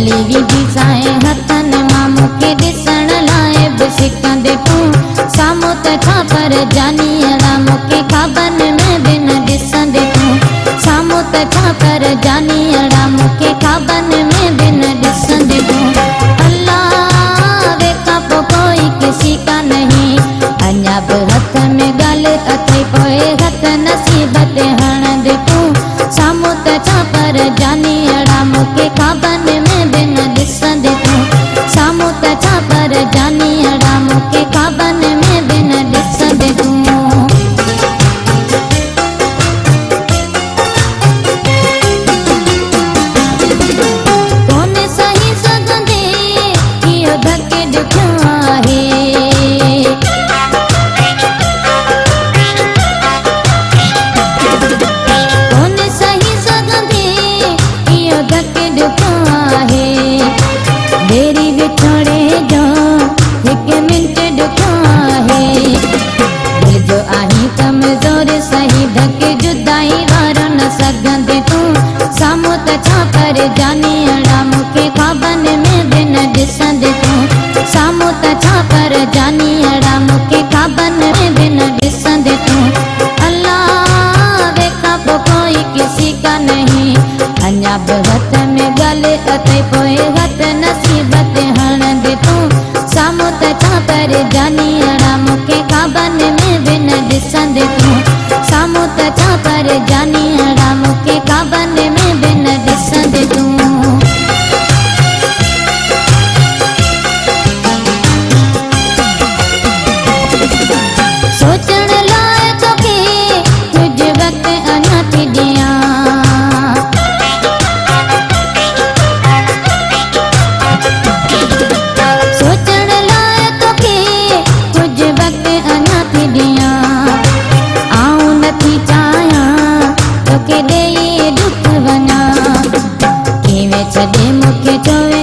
गली विधी साए हथन मां मूंखे ॾिसण लाइ बि सिकंदे तूं साम्हूं त छा पर जानी अड़ा मूंखे ख़ाबन में बि न ॾिसंदे तूं साम्हूं त छा पर जानी अड़ा मूंखे ख़ाबन में बि न ॾिसंदे तूं अल्लाह वेखा पोइ कोई किसी का नहीं अञा बि हथ में ॻाल्हि अथई पोइ हथ नसीब ते हणंदे तूं साम्हूं त छा पर जानी अड़ा मूंखे ख़ाबन में बि न ॾिसंदे तूं साम्हूं त छा पर जानी अड़ा मूंखे ख़ाबन में बि न ॾिसंदे तूं कोन सही सघंदे इहो धके ॾिठो आहे कोन सही सघंदे इहो धके ॾिठो आहे देरी विछोड़े जो हिकु मिंट ॾिठो आहे दिलि जो आहीं कमज़ोर सही धके जुदाई वारो न सघंदे तूं साम्हूं त छा पर जानी अड़ा मूंखे ख़ाबन में बि न ॾिसंदे तूं साम्हूं त छा पर जानी अड़ा मूंखे ख़ाबन में बि न ॾिसंदे तूं अल्लाह वेखा पोइ कोई किसी का नहीं अञा बि हथ में ॻाल्हि अथई पोइ हथ नसीब ते हणंदे तूं साम्हूं त छा पर जानी अड़ा मूंखे ख़ाबन में बि न ॾिसंदे तूं साम्हूं त छा पर जानी अड़ा मूंखे ख़ाबन में बि न ॾिसंदे तूं सोचण लाइ तोखे कुझु वक़्तु अञा थी ॾियां सोचण लाइ तोखे कुझु वक़्तु अञा थी ॾियां आऊं नथी चाहियां तोखे ॾेई ॾुख वञा कीअं छॾे मूंखे चोवे